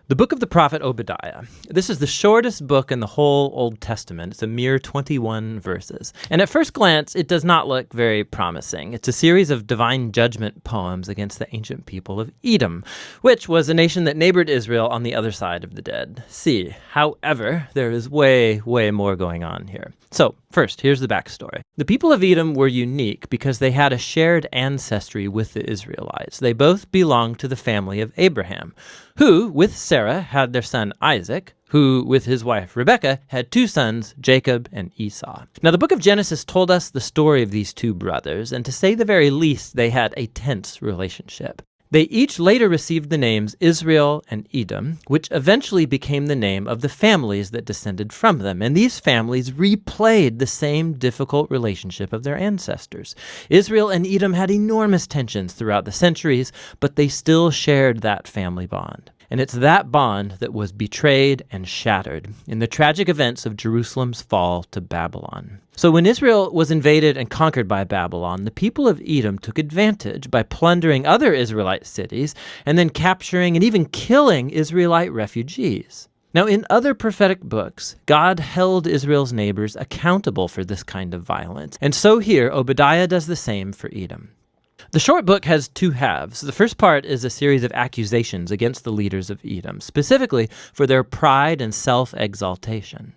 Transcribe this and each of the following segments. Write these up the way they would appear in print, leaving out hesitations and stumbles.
The book of the prophet Obadiah. This is the shortest book in the whole Old Testament. It's a mere 21 verses. And at first glance, it does not look very promising. It's a series of divine judgment poems against the ancient people of Edom, which was a nation that neighbored Israel on the other side of the Dead Sea. However, there is way more going on here. So, first, here's the backstory. The people of Edom were unique because they had a shared ancestry with the Israelites. They both belonged to the family of Abraham, who, with Sarah, had their son Isaac, who, with his wife Rebekah, had two sons, Jacob and Esau. Now, the book of Genesis told us the story of these two brothers, and to say the very least, they had a tense relationship. They each later received the names Israel and Edom, which eventually became the name of the families that descended from them. And these families replayed the same difficult relationship of their ancestors. Israel and Edom had enormous tensions throughout the centuries, but they still shared that family bond. And it's that bond that was betrayed and shattered in the tragic events of Jerusalem's fall to Babylon. So when Israel was invaded and conquered by Babylon, the people of Edom took advantage by plundering other Israelite cities and then capturing and even killing Israelite refugees. Now, in other prophetic books, God held Israel's neighbors accountable for this kind of violence. And so here, Obadiah does the same for Edom. The short book has two halves. The first part is a series of accusations against the leaders of Edom, specifically for their pride and self-exaltation.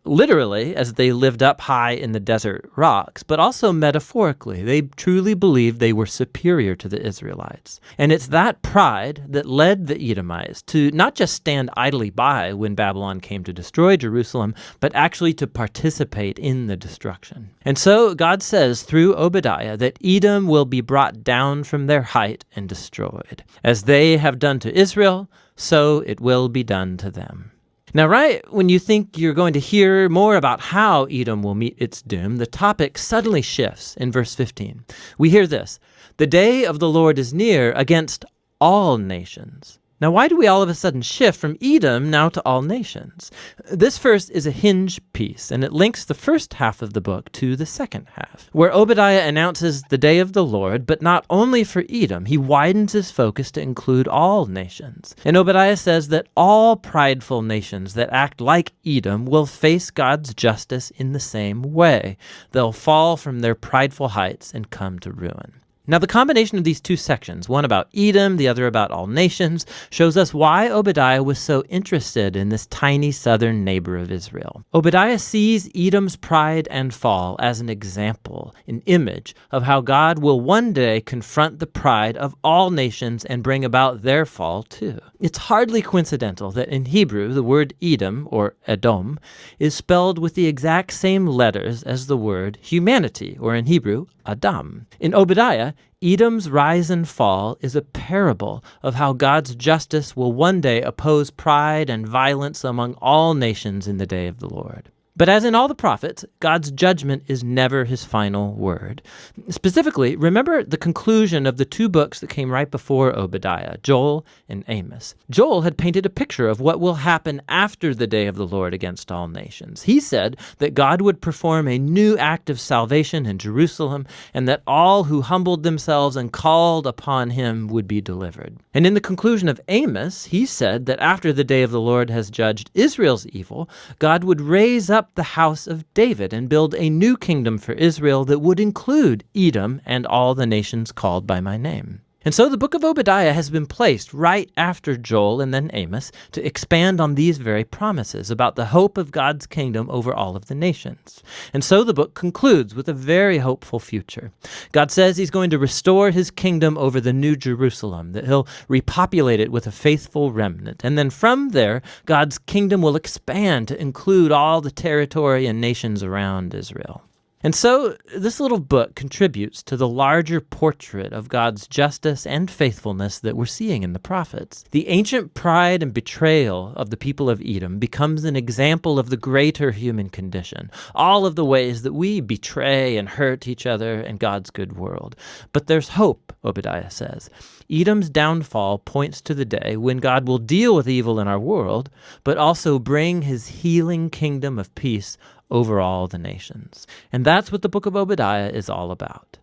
Literally, as they lived up high in the desert rocks, but also metaphorically, they truly believed they were superior to the Israelites. And it's that pride that led the Edomites to not just stand idly by when Babylon came to destroy Jerusalem, but actually to participate in the destruction. And so God says through Obadiah that Edom will be brought down from their height and destroyed. As they have done to Israel, so it will be done to them. Now, right when you think you're going to hear more about how Edom will meet its doom, the topic suddenly shifts in verse 15. We hear this: "The day of the Lord is near against all nations." Now, why do we all of a sudden shift from Edom now to all nations? This verse is a hinge piece, and it links the first half of the book to the second half, where Obadiah announces the day of the Lord, but not only for Edom. He widens his focus to include all nations. And Obadiah says that all prideful nations that act like Edom will face God's justice in the same way. They'll fall from their prideful heights and come to ruin. Now, the combination of these two sections, one about Edom, the other about all nations, shows us why Obadiah was so interested in this tiny southern neighbor of Israel. Obadiah sees Edom's pride and fall as an example, an image of how God will one day confront the pride of all nations and bring about their fall too. It's hardly coincidental that in Hebrew, the word Edom, or Edom, is spelled with the exact same letters as the word humanity, or in Hebrew, Adam. In Obadiah, Edom's rise and fall is a parable of how God's justice will one day oppose pride and violence among all nations in the day of the Lord. But as in all the prophets, God's judgment is never his final word. Specifically, remember the conclusion of the two books that came right before Obadiah, Joel and Amos. Joel had painted a picture of what will happen after the day of the Lord against all nations. He said that God would perform a new act of salvation in Jerusalem, and that all who humbled themselves and called upon him would be delivered. And in the conclusion of Amos, he said that after the day of the Lord has judged Israel's evil, God would raise up the house of David and build a new kingdom for Israel that would include Edom and all the nations called by my name. And so the book of Obadiah has been placed right after Joel and then Amos to expand on these very promises about the hope of God's kingdom over all of the nations. And so the book concludes with a very hopeful future. God says he's going to restore his kingdom over the new Jerusalem, that he'll repopulate it with a faithful remnant. And then from there, God's kingdom will expand to include all the territory and nations around Israel. And so this little book contributes to the larger portrait of God's justice and faithfulness that we're seeing in the prophets. The ancient pride and betrayal of the people of Edom becomes an example of the greater human condition, all of the ways that we betray and hurt each other in God's good world. But there's hope, Obadiah says. Edom's downfall points to the day when God will deal with evil in our world, but also bring his healing kingdom of peace over all the nations. And that's what the book of Obadiah is all about.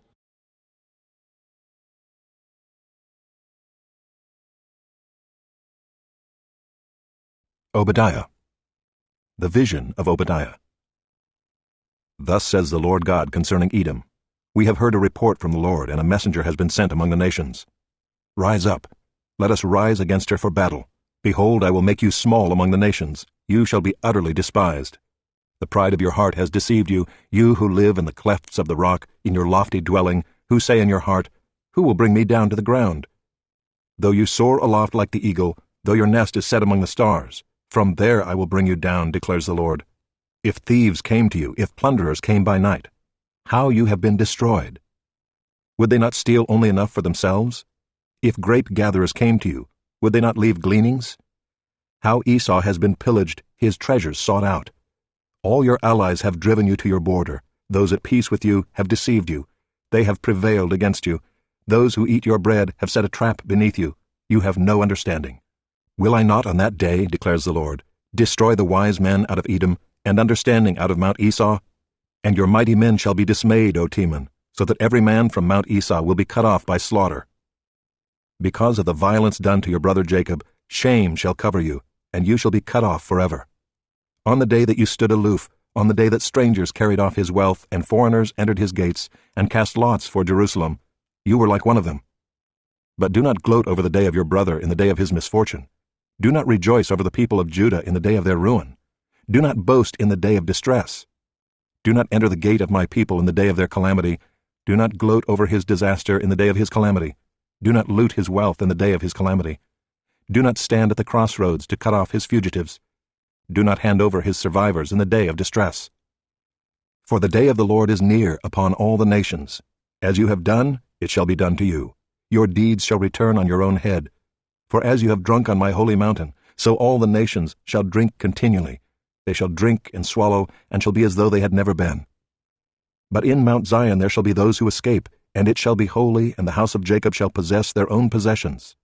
Obadiah. The vision of Obadiah. Thus says the Lord God concerning Edom, We have heard a report from the Lord, and a messenger has been sent among the nations. Rise up, let us rise against her for battle. Behold, I will make you small among the nations. You shall be utterly despised. The pride of your heart has deceived you, you who live in the clefts of the rock, in your lofty dwelling, who say in your heart, Who will bring me down to the ground? Though you soar aloft like the eagle, though your nest is set among the stars, from there I will bring you down, declares the Lord. If thieves came to you, if plunderers came by night, how you have been destroyed! Would they not steal only enough for themselves? If grape gatherers came to you, would they not leave gleanings? How Esau has been pillaged, his treasures sought out. All your allies have driven you to your border. Those at peace with you have deceived you. They have prevailed against you. Those who eat your bread have set a trap beneath you. You have no understanding. Will I not on that day, declares the Lord, destroy the wise men out of Edom, and understanding out of Mount Esau? And your mighty men shall be dismayed, O Teman, so that every man from Mount Esau will be cut off by slaughter. Because of the violence done to your brother Jacob, shame shall cover you, and you shall be cut off forever. On the day that you stood aloof, on the day that strangers carried off his wealth, and foreigners entered his gates, and cast lots for Jerusalem, you were like one of them. But do not gloat over the day of your brother in the day of his misfortune. Do not rejoice over the people of Judah in the day of their ruin. Do not boast in the day of distress. Do not enter the gate of my people in the day of their calamity. Do not gloat over his disaster in the day of his calamity. Do not loot his wealth in the day of his calamity. Do not stand at the crossroads to cut off his fugitives. Do not hand over his survivors in the day of distress. For the day of the Lord is near upon all the nations. As you have done, it shall be done to you. Your deeds shall return on your own head. For as you have drunk on my holy mountain, so all the nations shall drink continually. They shall drink and swallow, and shall be as though they had never been. But in Mount Zion there shall be those who escape, and it shall be holy, and the house of Jacob shall possess their own possessions.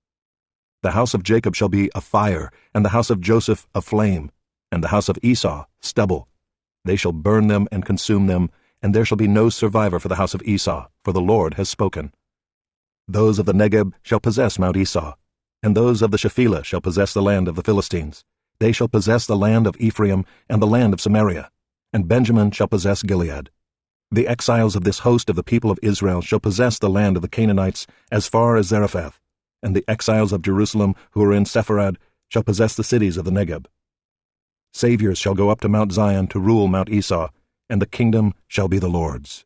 The house of Jacob shall be a fire, and the house of Joseph a flame, and the house of Esau stubble. They shall burn them and consume them, and there shall be no survivor for the house of Esau, for the Lord has spoken. Those of the Negeb shall possess Mount Esau, and those of the Shephelah shall possess the land of the Philistines. They shall possess the land of Ephraim and the land of Samaria, and Benjamin shall possess Gilead. The exiles of this host of the people of Israel shall possess the land of the Canaanites as far as Zarephath, and the exiles of Jerusalem who are in Sepharad shall possess the cities of the Negeb. Saviors shall go up to Mount Zion to rule Mount Esau, and the kingdom shall be the Lord's.